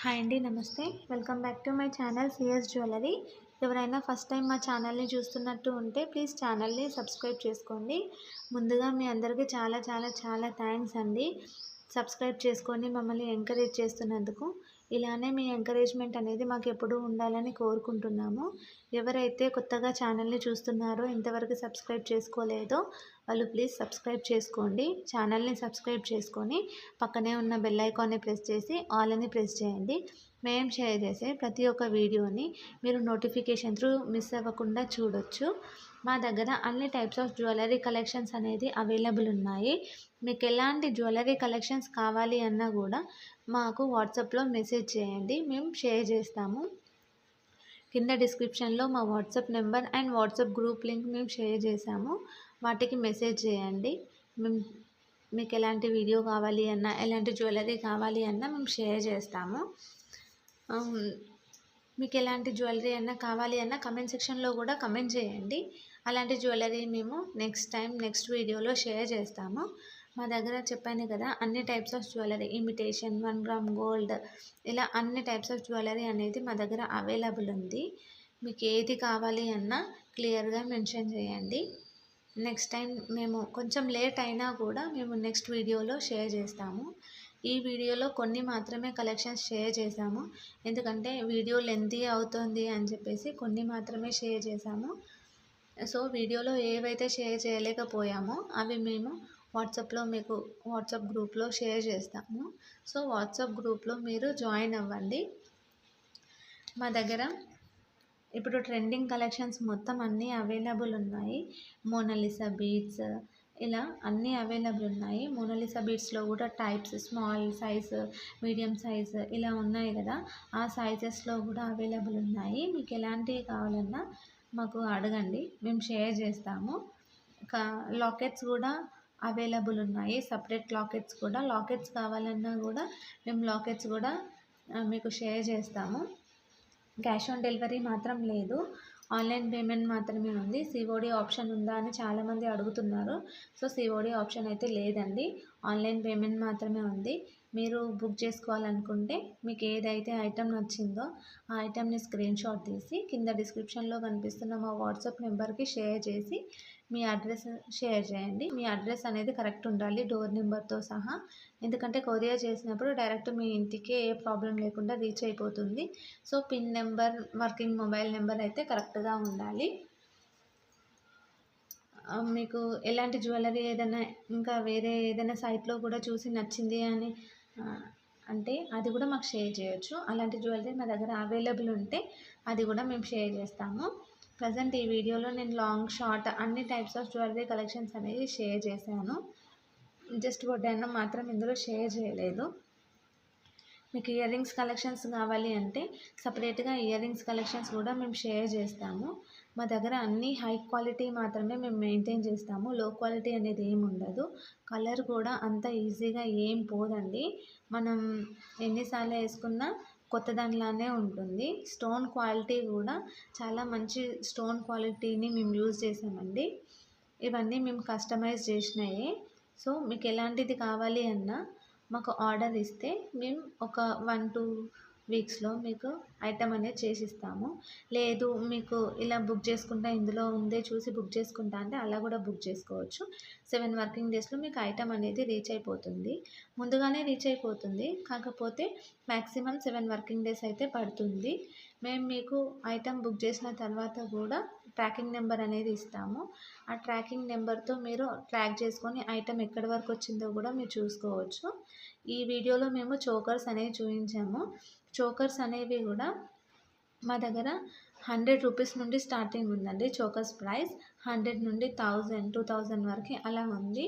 Hi అండి, నమస్తే. Welcome back to my channel CS jewellery. ఎవరైనా ఫస్ట్ టైం మా ఛానల్ని చూస్తున్నట్టు ఉంటే ప్లీజ్ ఛానల్ని సబ్స్క్రైబ్ చేసుకోండి. ముందుగా మీ అందరికీ చాలా చాలా చాలా థ్యాంక్స్ అండి. సబ్స్క్రైబ్ చేసుకొని మమ్మల్ని ఎంకరేజ్ చేస్తున్నందుకు. ఇలానే మీ ఎంకరేజ్మెంట్ అనేది మాకు ఎప్పుడూ ఉండాలని కోరుకుంటున్నాము. ఎవరైతే కొత్తగా ఛానల్ని చూస్తున్నారో, ఇంతవరకు సబ్స్క్రైబ్ చేసుకోలేదో వాళ్ళు ప్లీజ్ సబ్స్క్రైబ్ చేసుకోండి. ఛానల్ని సబ్స్క్రైబ్ చేసుకొని పక్కనే ఉన్న బెల్ ఐకాన్ని ప్రెస్ చేసి ఆల్ అని ప్రెస్ చేయండి. మేము షేర్ చేసే ప్రతి ఒక్క వీడియోని మీరు నోటిఫికేషన్ త్రూ మిస్ అవ్వకుండా చూడొచ్చు. మా దగ్గర అన్ని టైప్స్ ఆఫ్ జ్యువెలరీ కలెక్షన్స్ అనేది అవైలబుల్ ఉన్నాయి. మీకు ఎలాంటి జ్యువెలరీ కలెక్షన్స్ కావాలి అన్నా కూడా మాకు వాట్సాప్లో మెసేజ్ చేయండి, మేము షేర్ చేస్తాము. కింద డిస్క్రిప్షన్లో మా WhatsApp number and WhatsApp group link మేము షేర్ చేసాము. వాటికి మెసేజ్ చేయండి. మేము మీకు ఎలాంటి వీడియో కావాలి అన్నా, ఎలాంటి జ్యువెలరీ కావాలి అన్నా మేము షేర్ చేస్తాము. మీకు ఎలాంటి జ్యువెలరీ అన్నా కావాలి అన్నా కమెంట్ సెక్షన్లో కూడా కమెంట్ చేయండి. అలాంటి జ్యువెలరీ మేము నెక్స్ట్ వీడియోలో షేర్ చేస్తాము. మా దగ్గర చెప్పాను కదా, అన్ని types of jewellery, imitation, 1 gram gold, ఇలా అన్ని టైప్స్ ఆఫ్ జ్యువెలరీ అనేది మా దగ్గర అవైలబుల్ ఉంది. మీకు ఏది కావాలి అన్నా క్లియర్గా మెన్షన్ చేయండి. నెక్స్ట్ టైం మేము కొంచెం లేట్ అయినా కూడా మేము నెక్స్ట్ వీడియోలో షేర్ చేస్తాము. ఈ వీడియోలో కొన్ని మాత్రమే కలెక్షన్స్ షేర్ చేశాము, ఎందుకంటే వీడియో లెంతీ అవుతుంది అని చెప్పేసి కొన్ని మాత్రమే షేర్ చేశాము. సో వీడియోలో ఏవైతే షేర్ చేయలేకపోయామో అవి మేము వాట్సాప్లో మీకు వాట్సాప్ గ్రూప్లో షేర్ చేస్తాము. సో వాట్సాప్ గ్రూప్లో మీరు జాయిన్ అవ్వండి. మా దగ్గర ఇప్పుడు ట్రెండింగ్ కలెక్షన్స్ మొత్తం అన్నీ అవైలబుల్ ఉన్నాయి. మోనాలిసా బీడ్స్, ఇలా అన్నీ అవైలబుల్ ఉన్నాయి. మోనాలిసా బీడ్స్లో కూడా types, small size, medium size ఇలా ఉన్నాయి కదా, ఆ సైజెస్లో కూడా అవైలబుల్ ఉన్నాయి. మీకు ఎలాంటివి కావాలన్నా మాకు అడగండి, మేము షేర్ చేస్తాము. లాకెట్స్ కూడా అవైలబుల్ ఉన్నాయి. సపరేట్ లాకెట్స్ కావాలన్నా కూడా మేము లాకెట్స్ కూడా మీకు షేర్ చేస్తాము. క్యాష్ ఆన్ డెలివరీ మాత్రం లేదు, ఆన్లైన్ పేమెంట్ మాత్రమే ఉంది. సిఓడి ఆప్షన్ ఉందా అని చాలామంది అడుగుతున్నారు. సో సిఓడి ఆప్షన్ అయితే లేదండి, ఆన్లైన్ పేమెంట్ మాత్రమే ఉంది. మీరు బుక్ చేసుకోవాలనుకుంటే మీకు ఏదైతే ఐటెం నచ్చిందో ఆ ఐటెంని స్క్రీన్ షాట్ తీసి కింద డిస్క్రిప్షన్లో కనిపిస్తున్న మా వాట్సాప్ నెంబర్కి షేర్ చేసి మీ అడ్రస్ షేర్ చేయండి. మీ అడ్రస్ అనేది కరెక్ట్ ఉండాలి, డోర్ నెంబర్తో సహా. ఎందుకంటే కొరియర్ చేసినప్పుడు డైరెక్ట్ మీ ఇంటికే ఏ ప్రాబ్లం లేకుండా రీచ్ అయిపోతుంది. So pin number, working mobile number అయితే కరెక్ట్గా ఉండాలి. మీకు ఎలాంటి జ్యువెలరీ ఏదైనా ఇంకా వేరే ఏదైనా సైట్లో కూడా చూసి నచ్చింది అని అంటే అది కూడా మాకు షేర్ చేయొచ్చు. అలాంటి జ్యువెలరీ మా దగ్గర అవైలబుల్ ఉంటే అది కూడా మేము షేర్ చేస్తాము. ప్రజెంట్ ఈ వీడియోలో నేను లాంగ్, షార్ట్ అన్ని టైప్స్ ఆఫ్ జ్యువెలరీ కలెక్షన్స్ అనేది షేర్ చేశాను. జస్ట్ వడ్డానం మాత్రం ఇందులో షేర్ చేయలేదు. మీకు ఇయర్ రింగ్స్ కలెక్షన్స్ కావాలి అంటే సపరేట్గా ఇయర్ రింగ్స్ కలెక్షన్స్ కూడా మేము షేర్ చేస్తాము. మా దగ్గర అన్నీ హై క్వాలిటీ మాత్రమే మేము మెయింటైన్ చేస్తాము, లో క్వాలిటీ అనేది ఏమి ఉండదు. కలర్ కూడా అంత ఈజీగా ఏం పోదండి, మనం ఎన్నిసార్లు వేసుకున్నా కొత్త దానిలానే ఉంటుంది. స్టోన్ క్వాలిటీ కూడా చాలా మంచి స్టోన్ క్వాలిటీని మేము యూజ్ చేసామండి. ఇవన్నీ మేము కస్టమైజ్ చేసినాయి. సో మీకు ఎలాంటిది కావాలి అన్నా మాకు ఆర్డర్ ఇస్తే మేము ఒక 1-2 వీక్స్లో మీకు ఐటమ్ అనేది చేసిస్తాము. లేదు మీకు ఇలా బుక్ చేసుకుంటా, ఇందులో ఉందే చూసి బుక్ చేసుకుంటా అంటే అలా కూడా బుక్ చేసుకోవచ్చు. 7 వర్కింగ్ డేస్లో మీకు ఐటమ్ అనేది రీచ్ అయిపోతుంది. ముందుగానే రీచ్ అయిపోతుంది, కాకపోతే మ్యాక్సిమం 7 వర్కింగ్ డేస్ అయితే పడుతుంది. మేము మీకు ఐటమ్ బుక్ చేసిన తర్వాత కూడా ట్రాకింగ్ నెంబర్ అనేది ఇస్తాము. ఆ ట్రాకింగ్ నెంబర్తో మీరు ట్రాక్ చేసుకొని ఐటమ్ ఎక్కడి వరకు వచ్చిందో కూడా మీరు చూసుకోవచ్చు. ఈ వీడియోలో మేము చోకర్స్ అనేవి చూపించాము. చోకర్స్ అనేవి కూడా మా దగ్గర 100 రూపీస్ నుండి స్టార్టింగ్ ఉందండి. చోకర్స్ ప్రైస్ 100 నుండి 1000, 2000 వరకు అలా ఉంది.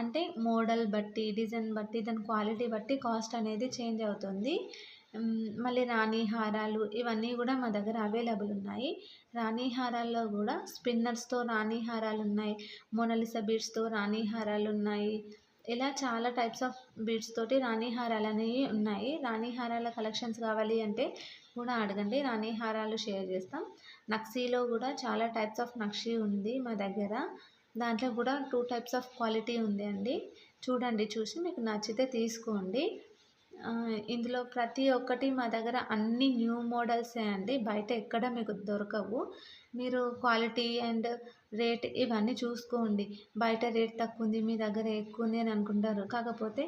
అంటే మోడల్ బట్టి, డిజైన్ బట్టి, దాని క్వాలిటీ బట్టి కాస్ట్ అనేది చేంజ్ అవుతుంది. మళ్ళీ రాణి హారాలు ఇవన్నీ కూడా మా దగ్గర అవైలబుల్ ఉన్నాయి. రాణి హారాల్లో కూడా స్పిన్నర్స్తో రాణి హారాలు ఉన్నాయి, మోనాలిసా బీడ్స్తో రాణి హారాలు ఉన్నాయి. ఇలా చాలా టైప్స్ ఆఫ్ బీడ్స్ తోటి రాణి హారాలు అనేవి ఉన్నాయి. రాణి హారాల కలెక్షన్స్ కావాలి అంటే కూడా అడగండి, రాణి హారాలు షేర్ చేస్తాం. నక్షీలో కూడా చాలా టైప్స్ ఆఫ్ నక్షీ ఉంది మా దగ్గర. దాంట్లో కూడా 2 టైప్స్ ఆఫ్ క్వాలిటీ ఉంది అండి. చూడండి, చూసి మీకు నచ్చితే తీసుకోండి. ఇందులో ప్రతి ఒక్కటి మా దగ్గర అన్ని న్యూ మోడల్సే అండి. బయట ఎక్కడ మీకు దొరకవు. మీరు క్వాలిటీ అండ్ రేట్ ఇవన్నీ చూసుకోండి. బయట రేట్ తక్కువుంది, మీ దగ్గర ఎక్కువుంది అని అనుకుంటారు. కాకపోతే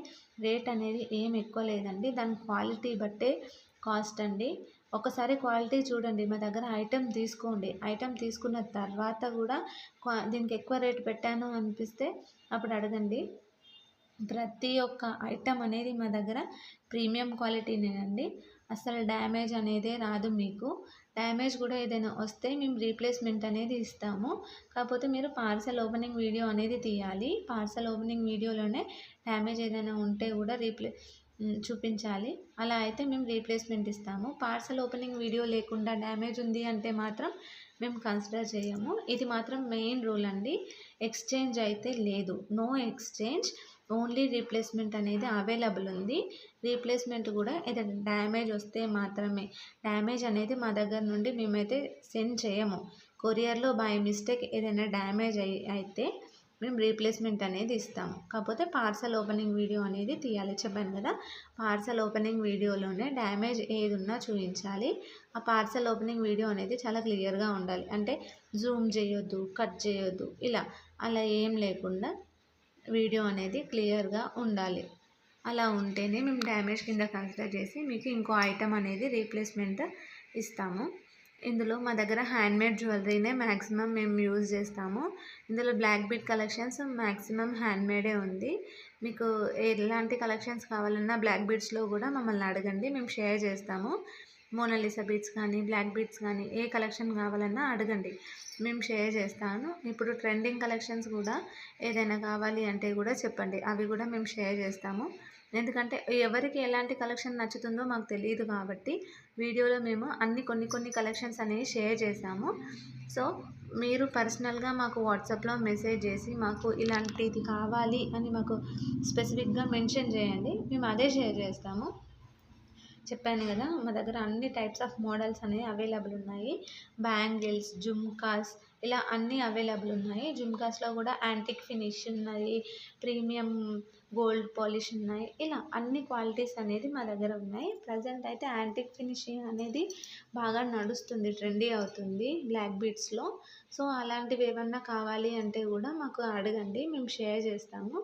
రేట్ అనేది ఏం ఎక్కువ లేదండి. దాని క్వాలిటీ బట్టే కాస్ట్ అండి. ఒకసారి క్వాలిటీ చూడండి. మా దగ్గర ఐటెమ్ తీసుకోండి. ఐటెమ్ తీసుకున్న తర్వాత కూడా దీనికి ఎక్కువ రేట్ పెట్టాను అనిపిస్తే అప్పుడు అడగండి. ప్రతి ఒక్క ఐటెం అనేది మా దగ్గర ప్రీమియం క్వాలిటీనేనండి. అస్సలు డ్యామేజ్ అనేదే రాదు మీకు. డ్యామేజ్ కూడా ఏదైనా వస్తే మేము రీప్లేస్మెంట్ అనేది ఇస్తాము. కాకపోతే మీరు పార్సెల్ ఓపెనింగ్ వీడియో అనేది తీయాలి. పార్సెల్ ఓపెనింగ్ వీడియోలోనే డ్యామేజ్ ఏదైనా ఉంటే కూడా చూపించాలి. అలా అయితే మేము రీప్లేస్మెంట్ ఇస్తాము. పార్సెల్ ఓపెనింగ్ వీడియో లేకుండా డ్యామేజ్ ఉంది అంటే మాత్రం మేము కన్సిడర్ చేయము. ఇది మాత్రం మెయిన్ రూల్ అండి. ఎక్స్చేంజ్ అయితే లేదు. No exchange. ఓన్లీ రీప్లేస్మెంట్ అనేది అవైలబుల్ ఉంది. రీప్లేస్మెంట్ కూడా ఏదైనా డ్యామేజ్ వస్తే మాత్రమే. డ్యామేజ్ అనేది మా దగ్గర నుండి మేమైతే సెండ్ చేయము. కొరియర్లో బై మిస్టేక్ ఏదైనా డ్యామేజ్ అయితే మేము రీప్లేస్మెంట్ అనేది ఇస్తాము. కాకపోతే పార్సెల్ ఓపెనింగ్ వీడియో అనేది తీయాలి. చెప్పాను కదా, పార్సెల్ ఓపెనింగ్ వీడియోలోనే డ్యామేజ్ ఏది ఉన్నా చూపించాలి. ఆ పార్సెల్ ఓపెనింగ్ వీడియో అనేది చాలా క్లియర్గా ఉండాలి. అంటే జూమ్ చేయొద్దు, కట్ చేయొద్దు, అలా ఏం లేకుండా వీడియో అనేది క్లియర్గా ఉండాలి. అలా ఉంటేనే మేము డ్యామేజ్ కింద కన్సిడర్ చేసి మీకు ఇంకో ఐటెం అనేది రీప్లేస్మెంట్ ఇస్తాము. ఇందులో మా దగ్గర హ్యాండ్మేడ్ జ్యువెలరీనే మ్యాక్సిమం మేము యూజ్ చేస్తాము. ఇందులో బ్లాక్ బీడ్ కలెక్షన్స్ మ్యాక్సిమం హ్యాండ్మేడే ఉంది. మీకు ఎలాంటి కలెక్షన్స్ కావాలన్నా బ్లాక్ బీడ్స్లో కూడా మమ్మల్ని అడగండి, మేము షేర్ చేస్తాము. మోనాలిసా బీడ్స్ కానీ, బ్లాక్ బీడ్స్ కానీ ఏ కలెక్షన్ కావాలన్నా అడగండి, మేము షేర్ చేస్తాను. ఇప్పుడు ట్రెండింగ్ కలెక్షన్స్ కూడా ఏదైనా కావాలి అంటే కూడా చెప్పండి, అవి కూడా మేము షేర్ చేస్తాము. ఎందుకంటే ఎవరికి ఎలాంటి కలెక్షన్ నచ్చుతుందో మాకు తెలియదు కాబట్టి వీడియోలో మేము కొన్ని కలెక్షన్స్ అనేవి షేర్ చేసాము. సో మీరు పర్సనల్గా మాకు వాట్సాప్లో మెసేజ్ చేసి మాకు ఇలాంటిది కావాలి అని మాకు స్పెసిఫిక్గా మెన్షన్ చేయండి, మేము అదే షేర్ చేస్తాము. చెప్పాను కదా, మా దగ్గర అన్ని టైప్స్ ఆఫ్ మోడల్స్ అనేవి అవైలబుల్ ఉన్నాయి. బ్యాంగిల్స్, జుమ్కాస్ ఇలా అన్నీ అవైలబుల్ ఉన్నాయి. జుమ్కాస్లో కూడా యాంటిక్ ఫినిష్ ఉన్నాయి, ప్రీమియం గోల్డ్ పాలిష్ ఉన్నాయి. ఇలా అన్ని క్వాలిటీస్ అనేది మా దగ్గర ఉన్నాయి. ప్రజెంట్ అయితే యాంటిక్ ఫినిషింగ్ అనేది బాగా నడుస్తుంది, ట్రెండీ అవుతుంది బ్లాక్ బీడ్స్లో. సో అలాంటివి ఏమన్నా కావాలి అంటే కూడా మాకు అడగండి, మేము షేర్ చేస్తాము.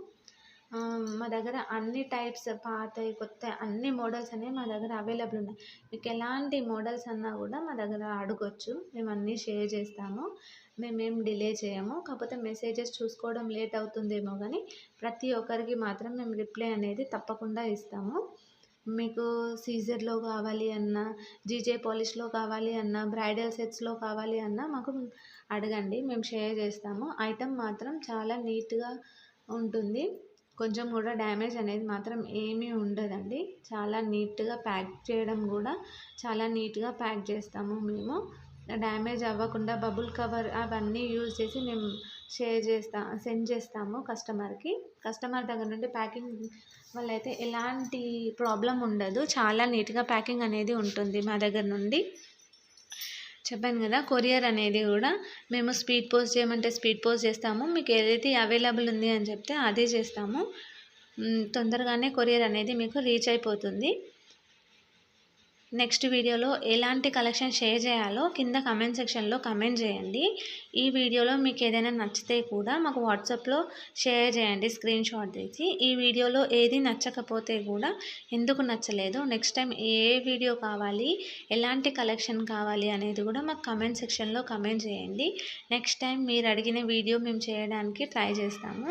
మా దగ్గర అన్ని టైప్స్ పాతవి, కొత్తవి అన్ని మోడల్స్ అనేవి మా దగ్గర అవైలబుల్ ఉన్నాయి. మీకు ఎలాంటి మోడల్స్ అన్నా కూడా మా దగ్గర అడగొచ్చు, మేము అన్నీ షేర్ చేస్తాము. మేమేం డిలే చేయము. కాకపోతే మెసేజెస్ చూసుకోవడం లేట్ అవుతుందేమో కానీ ప్రతి ఒక్కరికి మాత్రం మేము రిప్లై అనేది తప్పకుండా ఇస్తాము. మీకు సీజర్లో కావాలి అన్నా, జీజే పాలిష్లో కావాలి అన్నా, బ్రైడల్ సెట్స్లో కావాలి అన్నా మాకు అడగండి, మేము షేర్ చేస్తాము. ఐటమ్ మాత్రం చాలా నీట్గా ఉంటుంది. కొంచెం కూడా డ్యామేజ్ అనేది మాత్రం ఏమీ ఉండదండి. చాలా నీట్గా ప్యాక్ చేయడం కూడా చాలా నీట్గా ప్యాక్ చేస్తాము మేము. డ్యామేజ్ అవ్వకుండా బబుల్ కవర్ అవన్నీ యూజ్ చేసి మేము సెండ్ చేస్తాము కస్టమర్కి. కస్టమర్ దగ్గర నుండి ప్యాకింగ్ వల్ల అయితే ఎలాంటి ప్రాబ్లం ఉండదు. చాలా నీట్గా ప్యాకింగ్ అనేది ఉంటుంది మా దగ్గర నుండి. చెప్పాను కదా, కొరియర్ అనేది కూడా మేము స్పీడ్ పోస్ట్ చేయమంటే స్పీడ్ పోస్ట్ చేస్తాము. మీకు ఏదైతే అవైలబుల్ ఉంది అని చెప్తే అదే చేస్తాము. తొందరగానే కొరియర్ అనేది మీకు రీచ్ అయిపోతుంది. నెక్స్ట్ వీడియోలో ఎలాంటి కలెక్షన్ షేర్ చేయాలో కింద కమెంట్ సెక్షన్లో కమెంట్ చేయండి. ఈ వీడియోలో మీకు ఏదైనా నచ్చితే కూడా మాకు వాట్సాప్లో షేర్ చేయండి స్క్రీన్ షాట్ తీసి. ఈ వీడియోలో ఏది నచ్చకపోతే కూడా ఎందుకు నచ్చలేదు, నెక్స్ట్ టైం ఏ వీడియో కావాలి, ఎలాంటి కలెక్షన్ కావాలి అనేది కూడా మాకు కమెంట్ సెక్షన్లో కమెంట్ చేయండి. నెక్స్ట్ టైం మీరు అడిగిన వీడియో మేము చేయడానికి ట్రై చేస్తాము.